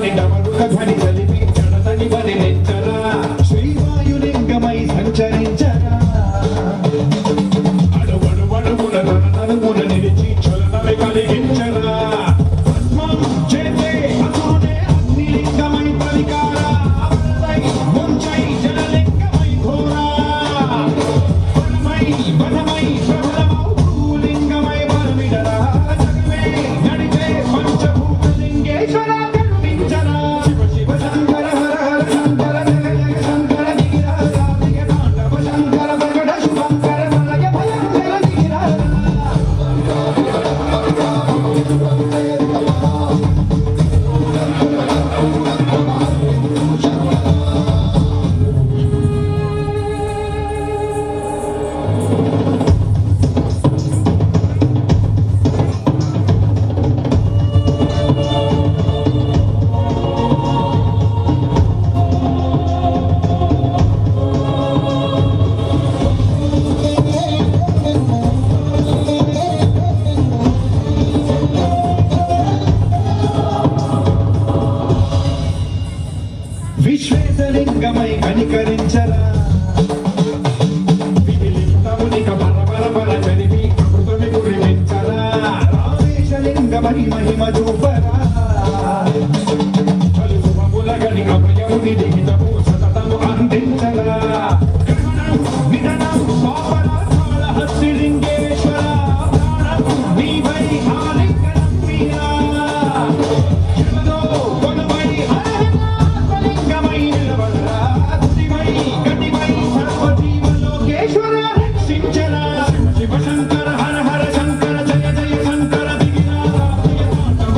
మని డమరుక ధ్వని కలిపి జడతని బలి నెచ్చరా శ్రీవాయులింగమై సంచరించరా అడుగడుగడుగున తనమున నిలిచి చలనమే కలిగించరా పద్మం చేతే అసురుడే అగ్నిలింగమై పలికారా వరదై ముంచై జలలింగమై ఘోరా వనమై ప్రబలమౌ భూలింగమై బలమిడరా జగమే నడిచే పంచభూతలింగేశ్వర కరుణించరా శివ శివ శంకర హర హర శంకర జయ జయ శంకర దిగిరారా దిగ తాండవ శంకర ప్రకట శుభంకర ప్రళయ భయంకర దిగిరారా విశ్వేశలింగమై కనికరించరా విధిలింగమునిక బర చదివి అమృతమి కురిపించరా రామేశలింగమై మహిమ చూపరా చలు శుభములగని అభయముని దిగితము సతతము అందించరా గ్రహణం నిధనం పాపనాశాల హస్తిలింగేశ్వర ప్రాణం నీవై ఆలింగనం వీరా జగదో వనమై లింగమై నిలబడరా శివై గటివై సర్వజీవలోకేశ్వర రక్షించరా శివ శంకర హర హర శంకర జయ జయ శంకర దిగిరారా ప్రియ తాండవ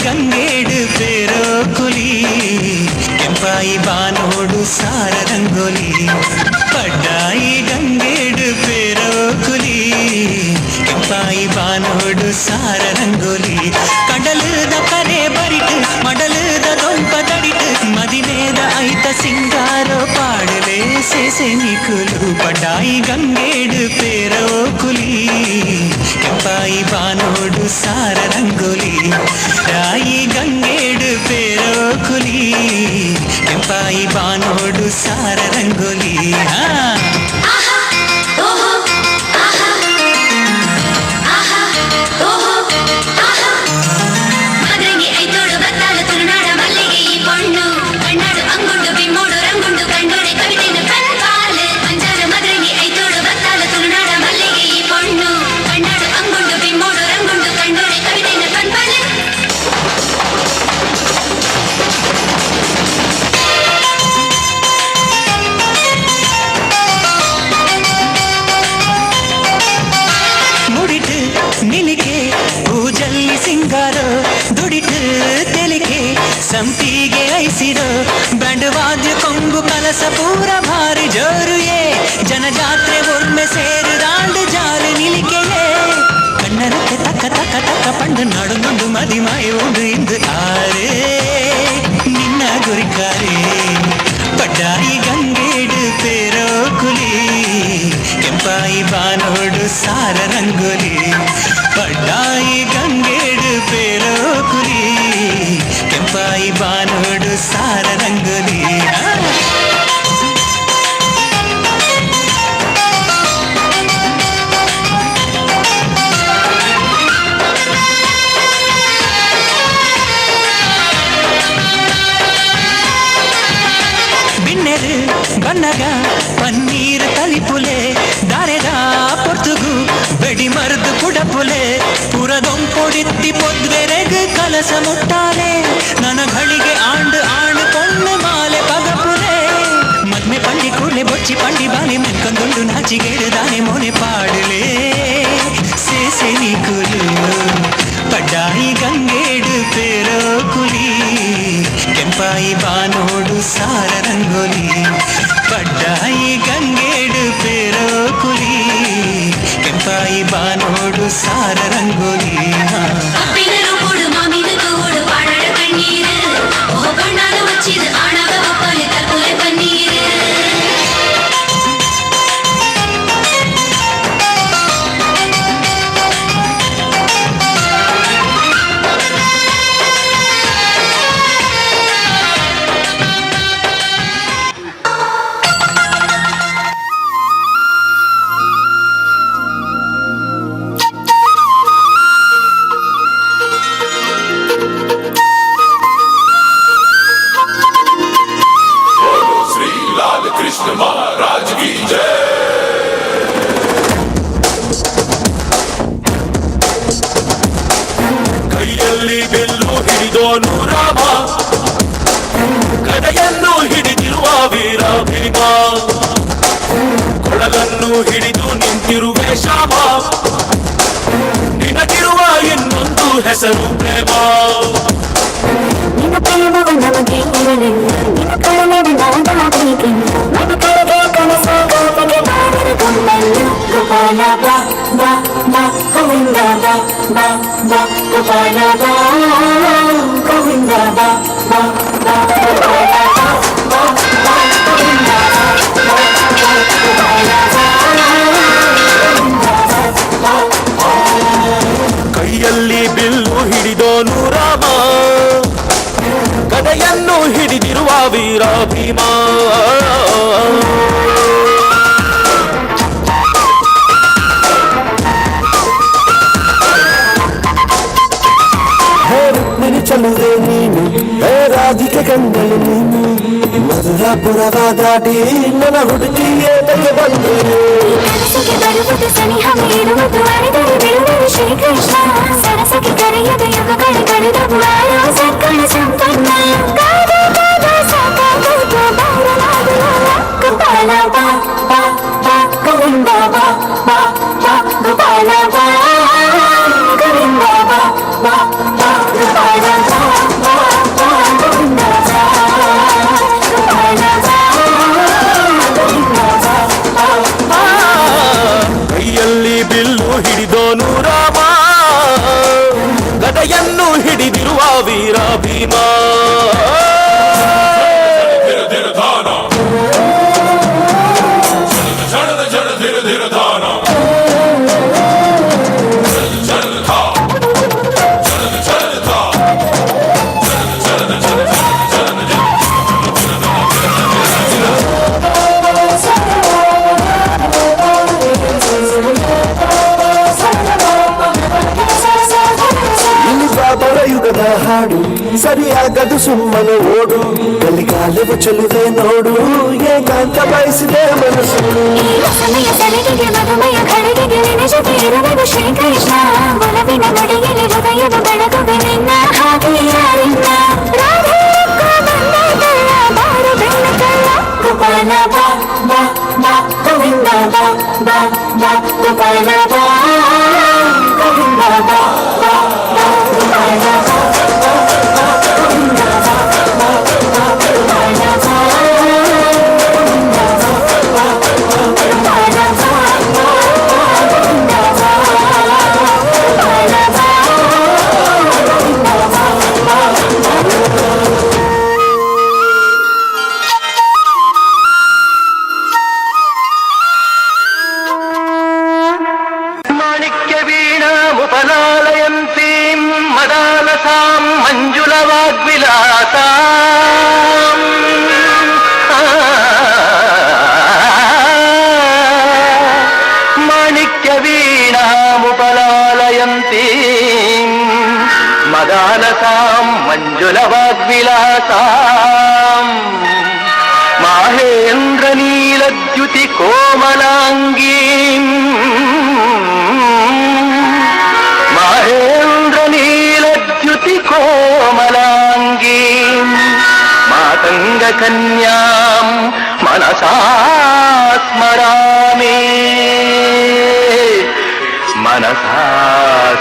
ಗಂಗೇಡು ಪೇರೋ ಕುಲಿ ಕೆಂಪಾಯಿ ಬಾನೋಡು ಸಾರ ರಂಗೋಲಿ ಪಡ್ಡಾಯಿ ಗಂಗೇಡು ಪೇರೋ ಕುಲಿ ಕೆಂಪಾಯಿ ಬಾನೋಡು ಸಾರ ರಂಗೋಲಿ ಕಡಲದ ಕರೆ ಬರಿಟ್ ಮಡಲದ ದೊಂಪ ತಡಿಟ್ ಮದಿನೇದ ಐತ ಸಿಂಗಾರೋ ಪಾಡಲೇ ಸೇಸೆ ನಿಕುಲು ಪಡ್ಡಾಯಿ ಗಂಗೇಡು ಪೇರೋ ಕುಲಿ ಕೆಂಪಾಯಿ ಬಾನೋಡು ಸಾರ ರಂಗೋಲಿ ರಾಯಿ ಗಂಗೇಡು ಪೇರೋ ಕುಲಿ ಕೆಂಪಾಯಿ ಬಾನೋಡು ಸಾರ ರಂಗೋಲಿ ಸಂಪಿಗೆ ಐಸಿರೋ ಬ್ಯಾಂಡ್ ವಾದ್ಯ ಕೊಂಬು ಕಲಸ ಪೂರ ಭಾರಿ ಜೋರುಯೇ ಜನಜಾತ್ರೆ ಒಮ್ಮೆ ಸೇರು ದಾಂಡು ಜಾರು ನಿಲಿಕೆಯೇ ಕಣ್ಣರಕ್ಕೆ ತಕ್ಕ ತಕ್ಕ ತಕ್ಕ ಪಂಡು ನಡುನುಂಡು ಮದಿಮಾಯ ಉಂಡು ಇಂದು ಆರೇ ನಿನ್ನ ಗುರಿಕಾರೆ ಪಡ್ಡಾಯಿ ಗಂಗೇಡು ಪೇರೋ ಕುಲಿ ಕೆಂಪಾಯಿ ಬಾನೋಡು ಸಾರ ರಂಗೋಲಿ ಪಡ್ಡಾಯಿ ಗಂಗೇಡು ಪೇರೋ ಕುಲಿ ಕೆಂಪಾಯಿ ಬಾನೋಡು ಸಾರ ರಂಗೋಲಿ ಬಿನ್ನೆರು ಬಣ್ಣಗ ಪನ್ನೀರು ತಲಿಪುಲೆ ದಾರೆದ ಪೊರ್ತುಗು ಬೆಡಿ ಮರ್ದು ಕುಡಪುಲೆ ಪುರದೊಂಪೊಡಿತ್ತಿ ಪೊದ್ವೆರೆಗ್ ಕಲಸ ಮುಟ್ಟಾಲೆ ನನ್ನ ಘಳಿಗೆ ಆಂಡು ಆಂಡು ಪೊಣ್ಣು ಮಾಲೆ ಪಗಪುಲೆ ಮದ್ಮೆ ಪಂಡಿ ಕೂಡ್ಲೆ ಬೊಚ್ಚಿ ಪಂಡಿ ಬಾಲೆ ಮೆನ್ಕೊಂದುಂಡು ನಾಚಿಗೇಡುದಾನೆ ಮೋನೆ ಪಾಡಲೇ ಸೇಸೆ ನಿಕುಲು ಪಡ್ಡಾಯಿ ಗಂಗೇಡು ಪೇರೋ ಕುಲಿ ಕೆಂಪಾಯಿ ಬಾನೋಡು ಸಾರ ರಂಗೋಲಿ ಪಡ್ಡಾಯಿ ಗಂಗೇಡು ಪೇರೋ ಕುಲಿ ಕೆಂಪಾಯಿ ಬಾನೋಡು ಸಾರ ರಂಗೋಲಿ ಕಡೆಯನ್ನು ಹಿಡಿದಿರುವ ವೀರ ಭೀಮ ಕೊಳಲನ್ನು ಹಿಡಿದು ನಿಂತಿರುವೆ ಶಾಮ ನಿನಗಿರುವ ಇನ್ನೊಂದು ಹೆಸರು ಪ್ರೇಮ ಗೋಪಾಲ ಬಾ ಬಾ ಬಾ ಗೋವಿಂದ ಬಾ ಬಾ ಬಾ ಗೋಪಾಲ ಬಾ ಗೋವಿಂದ ಬಾ ಬಾ ಬಾ ಗೋಪಾಲ ಬಾ ಬಾ ಗೋವಿಂದ ಬಾ ಬಾ ಗೋಪಾಲ ಕೈಯಲ್ಲಿ ಬಿಲ್ಲು ಹಿಡಿದೋನು ರಾಮ ಗದೆಯನ್ನು ಹಿಡಿದಿರುವ ವೀರ ಭೀಮ ಚಲುವೆ ನೀನು ರಾಧಿಕೆ ಕಂಡಳು ನೀನು ಮಧುರಾಪುರವ ದಾಟಿ ನನ್ನ ಹುಡುಗಿಯೇ ಬಂದು ಬರುವುದು ಸನಿಹ ಇರುವುದು ಅರಿದರೆ ಬಿಡುವುದು ಶ್ರೀಕೃಷ್ಣ ಸರಸಕ್ಕೆ ಕರೆಯದ ಯುಗಗಳ ಕಳೆದವು ಆರೋ ಸಕ್ಕಳ ಸಂಪನ್ನ ಗೋಪಾಲ ಬಾ ಬಾ ಬಾ ಗೋವಿಂದ ಬಾ ಬಾ ಬಾ ಗೋಪಾಲ ಬಾ ಗೋವಿಂದ ಬಾ ಬಾ ಬಾ ಗೋಪಾಲ ಬಾ ವೀರ ಭೀಮ ಯುಗದ ಹಾಡು ಸರಿಯಾಗದು ಸುಮ್ಮನೆ ಓಡು ಕಲಿಕಾಲವು ಚೆಲುವೆ ನೋಡು ಏಕಾಂತ ಬಯಸಿದೆ ಮನಸ್ಸು ಸಮಯ ಸಲಿಗೆಗೆ ಮಧುಮಯ ಘಳಿಗೆಗೆ ನಿನ್ನ ಜೊತೆ ಇರುವೆನು ಶ್ರೀಕೃಷ್ಣ ಒಲವಿನ ನಡಿಗೆಗೆ ಹೃದಯದ ಬೆಳಗುವೆ ನಿನ್ನ ಹಾಗೆ ಯಾರಿಲ್ಲ ರಾಧೆ ಬಂದಲ್ಲ ಬಾರು ಬೆಣ್ಣ ಕಳ್ಳ ಗೋಪಾಲ ಬಾ ಬಾ ಬಾ ಗೋವಿಂದ ಬಾ ಬಾ ಬಾ ಗೋಪಾಲ ಬಾ ಗೋವಿಂದ ಬಾ ಬಾ ಬಾ ಗೋಪಾಲ ಬಾ ముపలాలయంతీం మదాలసాం మంజులవాగ్విలాసాం మాణిక్యవీణాముపలాలయంతీం మదాలసాం మంజులవాగ్విలాసాం మాహేంద్రనీలద్యుతి కోమలాంగీం మహేంద్రనీలద్యుతి కోమలాంగీం మాతంగకన్యాం మనసా స్మరామి మనసా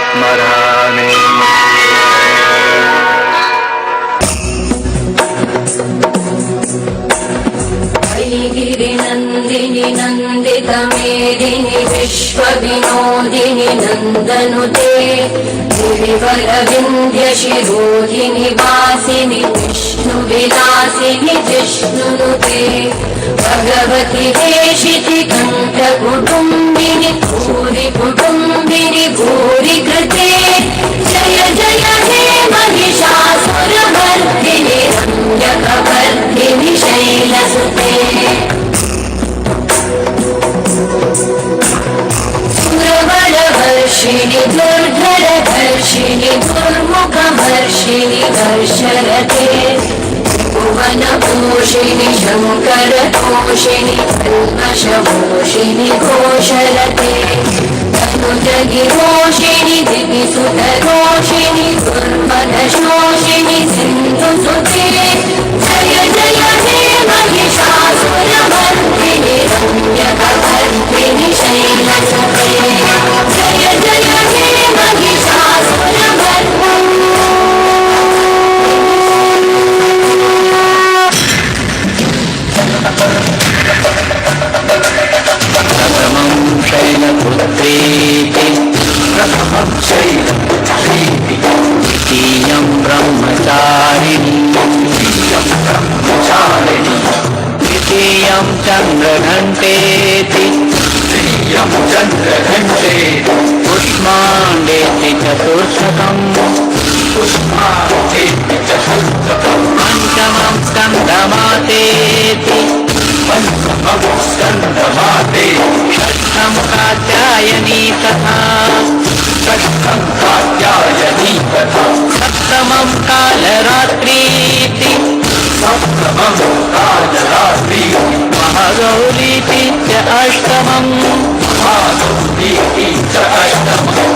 స్మరామి गिरिनन्दिनि नन्दितमेदिनि विश्वविनोदिनि नन्दनुते गिरिवरविन्ध्यशिरोधिनि वासिनि विष्णुविलासिनि जिष्णुनुते भगवति देशिति कण्ठकुटुम्बिनि भूरि कुटुम्बिनि भूरि कृते जय जय हे महिषासुरमर्दिनि रम्यकवर्धिनि शैलसुते सुरवरवर्षिणि दुर्धरधर्षिणि दुर्मुखवर्षिणि वर्षरते भुवनपोषिणि शङ्करतोषिणि कल्मषमोषिणि घोषरते तनुजगिरोषिणि दिविसुतरोषिणि दुर्मदशोषिणि सिन्धुसुते जय जय हे महिषासुरमर्दिनि रम्यकवर्धिनि शैलसुते जय जय हे महिषासुरमर्दिनि शैलपुत्रीति द्वितीयं ब्रह्मचारिणी तृतीयं चन्द्रघण्टेति पुष्माण्डेति चतुर्थकम् पञ्चमं स्कन्धमातेति षष्ठं कात्यायनी तथा सप्तमं कालरात्रीति महागौरीति च अष्टमम्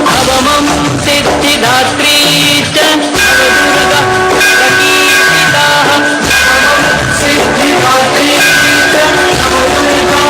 नवमं सिद्धिदात्री च दुर्गा प्रकीर्तिताः सिद्धिदात्री च दुर्गा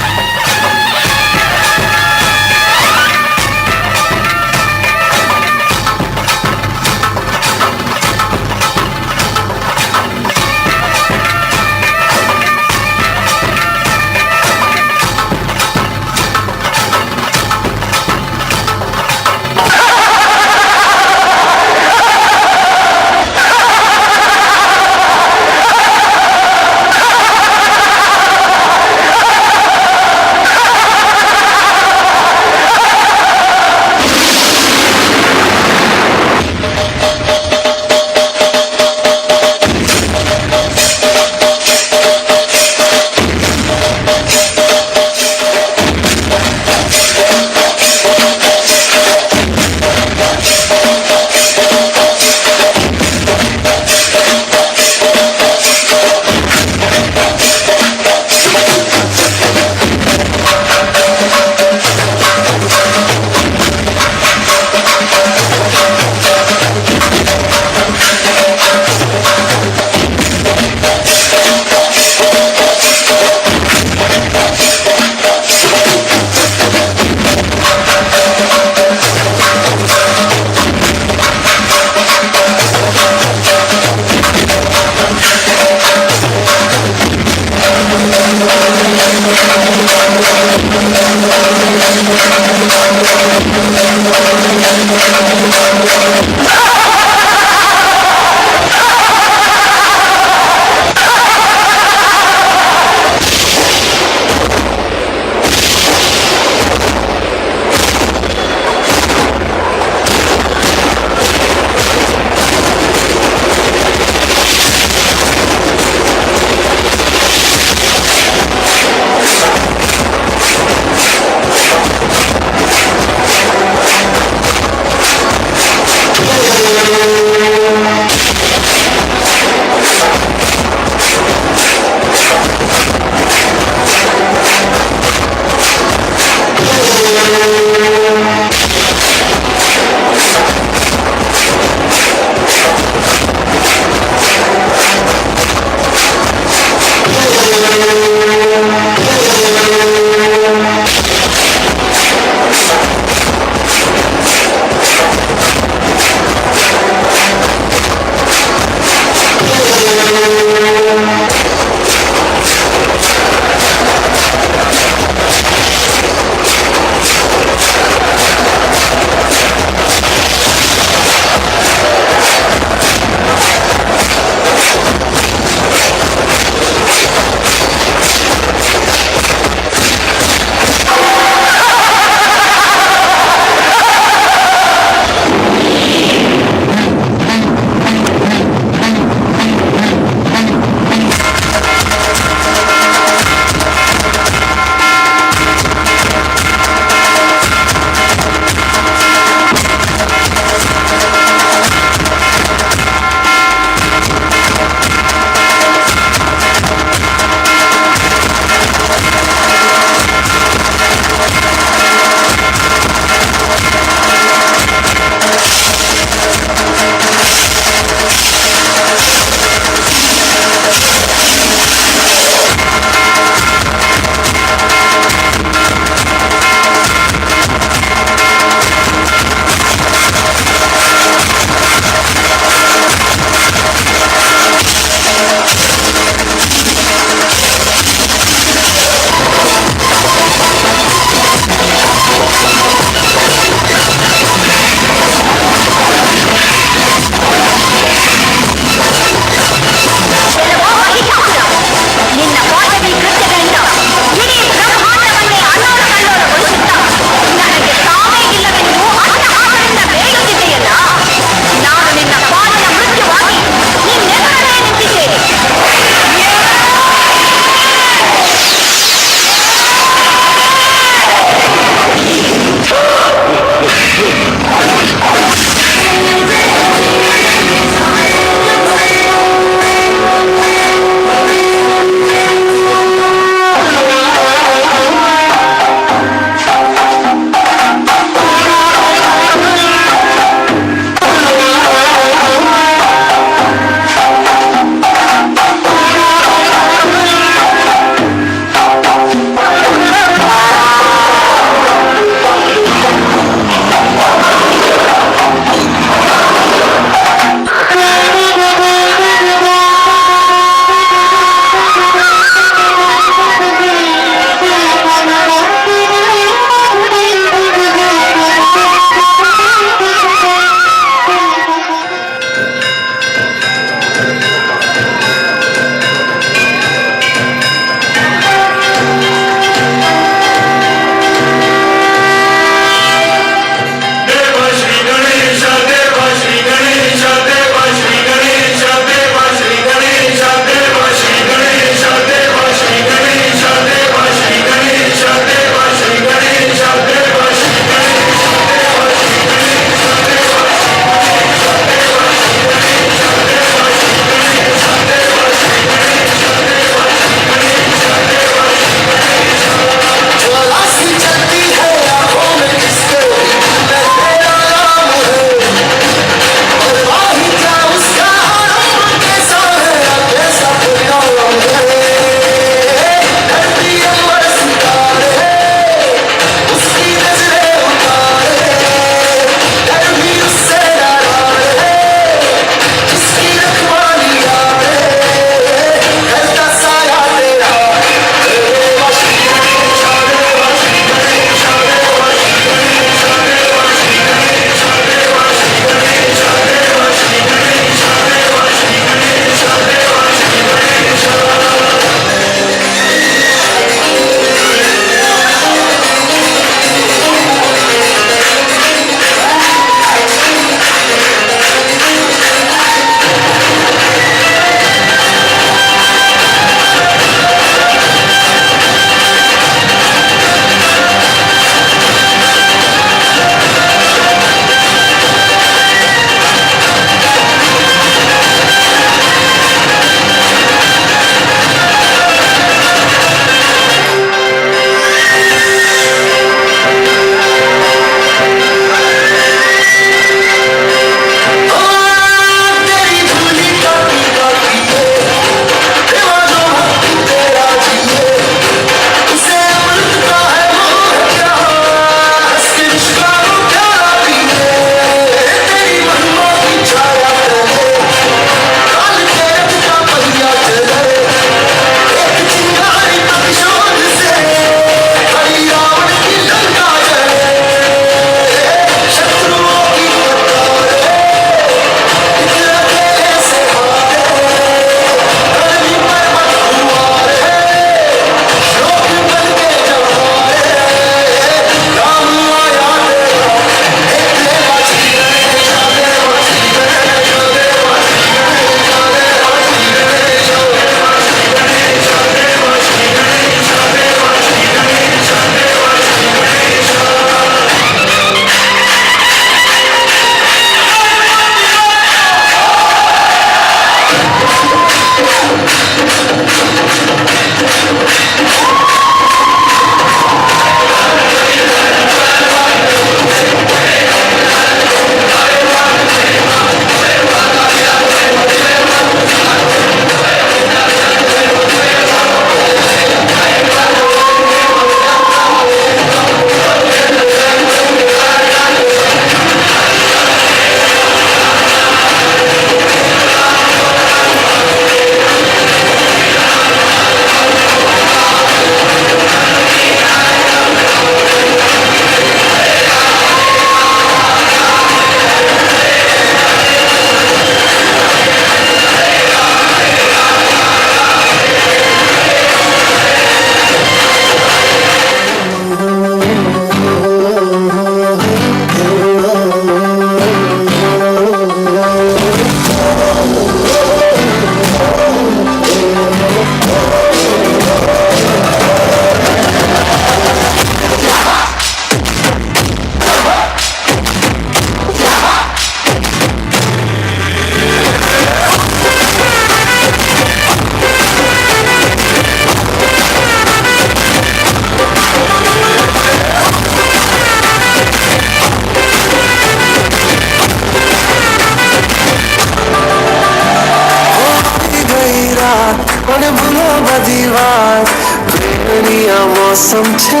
मौसम छे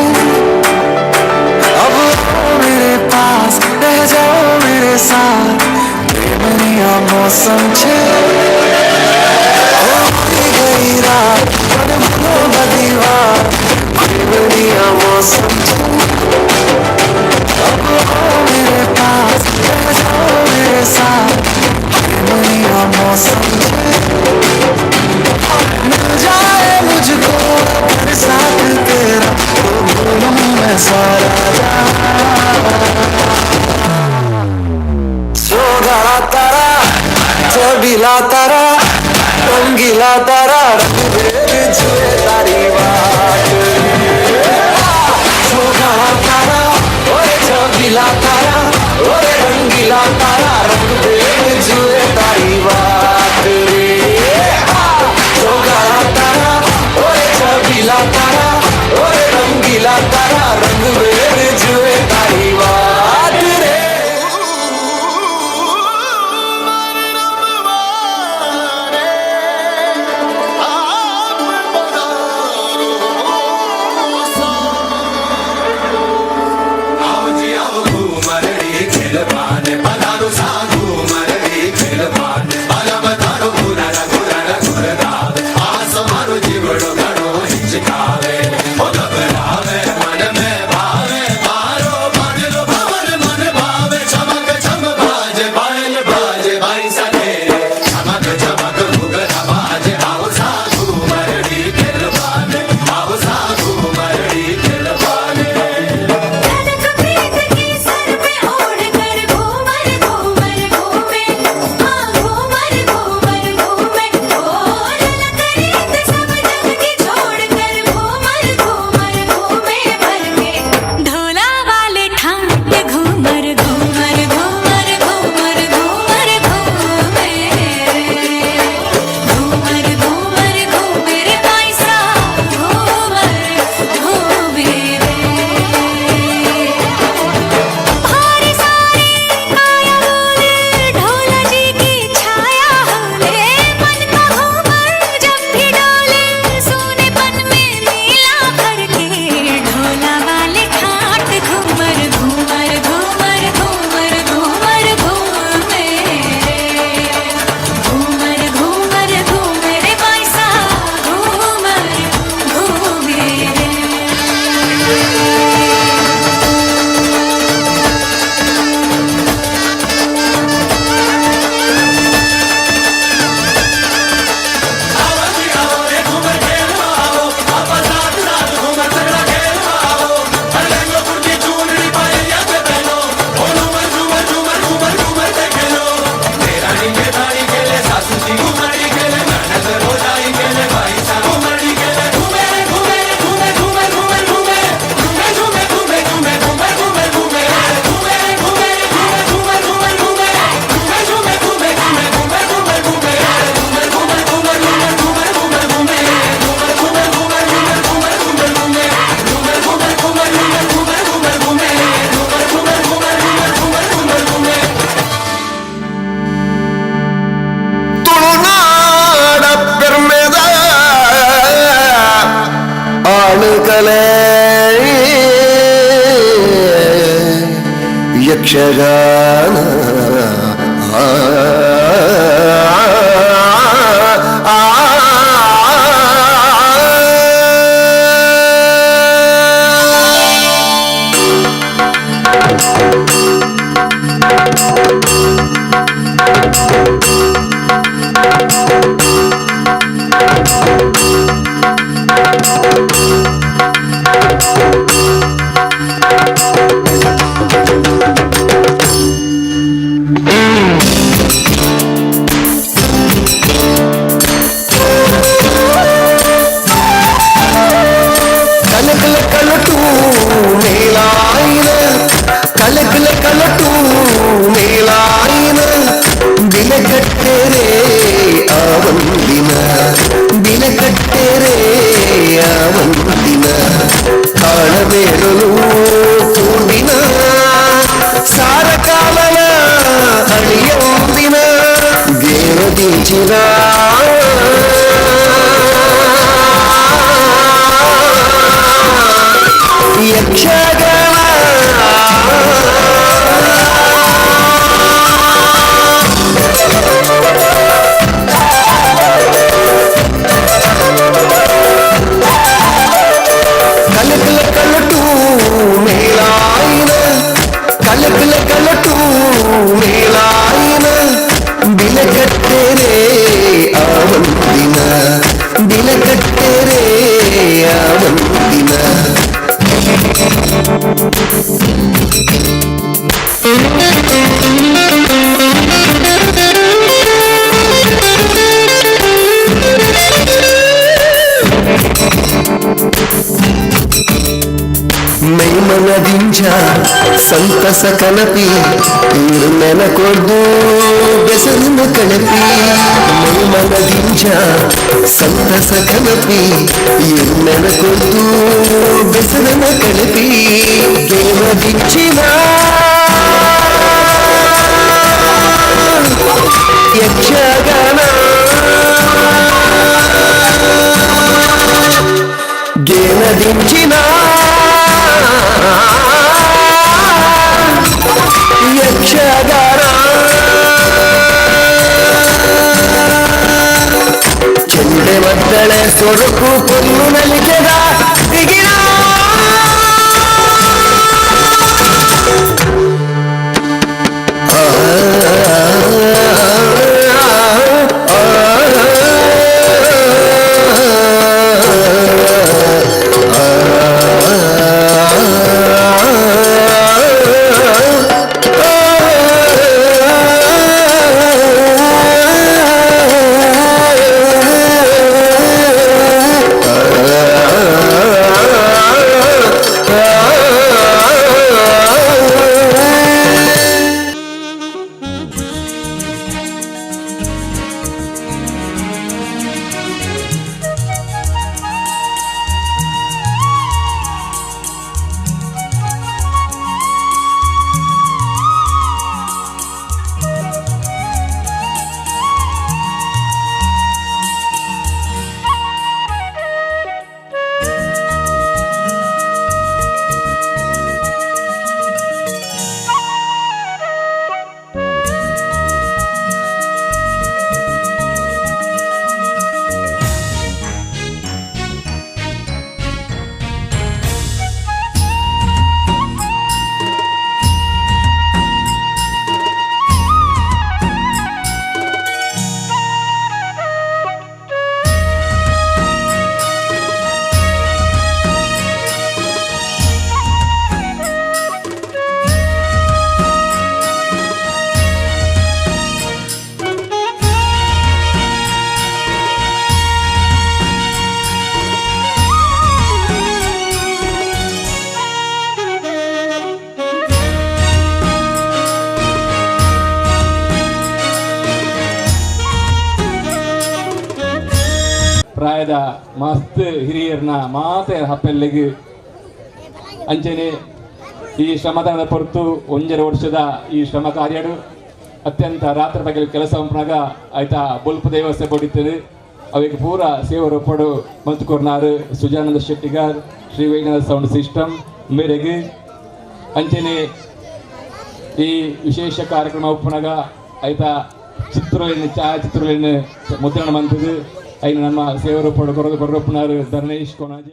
अब मेरे पास रह जाओ मेरे साथ प्रेमनिया मौसम छे गई रात दीवार प्रेमनिया मौसम छे अब मेरे पास रह जाओ मेरे साथ प्रेमनिया मौसम छे मिल जाए मुझको मेरे साथ तेरा तो भूलूं मैं सारा सोगला तारा चबीला तारा रंगीला तारा रंग जुए तारी बात सोगला तारा ओए चबीला तारा ओए रंगीला तारा रंग जुए तारी बात रे सोगला तारा ओए चबीला तारा ओए रंगीला तारा रंग जुए तारी बात रे यक्षगान ಮನದಿಂಚ ಸಂತಸ ಕಲಪಿ ನೆನ ಕೊಡ್ದು ಬೆಸರಿನ ಕಳಪಿ ಮನದಿಂಚ ಸಂತಸ ಕಲಪಿ ನೆನ ಕೊಡ್ದು ಬೆಸರಿನ ಕಳಪಿ ದೇವದಿಂಚಿನ ಯಕ್ಷಗಾನ ಗೇನದಿಂಚಿನ ಯಕ್ಷಗಾನ ಚೆಂಡೆ ಮದ್ದಳೆ ಸೊರಕು ಪೊನ್ನು ನಲಿಕೆದ ದಿಗಿನ ಪ್ರಾಯದ ಮಸ್ತ್ ಹಿರಿಯರನ್ನ ಮಾತೆ ಹಪ್ಪೆಲ್ಲಿಗೆ ಅಂಚನೆ ಈ ಶ್ರಮದಾನದ ಹೊರತು 1.5 ವರ್ಷದ ಈ ಶ್ರಮ ಕಾರ್ಯಡು ಅತ್ಯಂತ ರಾತ್ರಿ ಬಗ್ಗೆ ಕೆಲಸ ಉಂಟಾಗ ಆಯ್ತಾ ಬೊಲ್ಪ ದೇವಸ್ಥೆ ಪಡಿತದೆ ಅವಕ್ಕೆ ಪೂರ ಸೇವರು ಪಡು ಮಂತ್ಕೊರ್ನಾರು ಸುಜಾನಂದ ಶೆಟ್ಟಿಗಾರ್ ಶ್ರೀ ವೈನಾಥ ಸೌಂಡ್ ಸಿಸ್ಟಮ್ ಮೇರೆಗೆ ಅಂಚನೆ ಈ ವಿಶೇಷ ಕಾರ್ಯಕ್ರಮ ಉಪ್ಪನಾಗ ಆಯ್ತಾ ಛಾಯಾಚಿತ್ರಗಳನ್ನು ಮುದ್ರಣ ಮಂತದ್ದು ಐನು ನಮ್ಮ ಸೇವರು ಪಡು ಕೊರದು ಕೊರ್ರಪ್ಪನಾರು ಧರ್ಮೇಶ್ ಕೊನಾಜಿ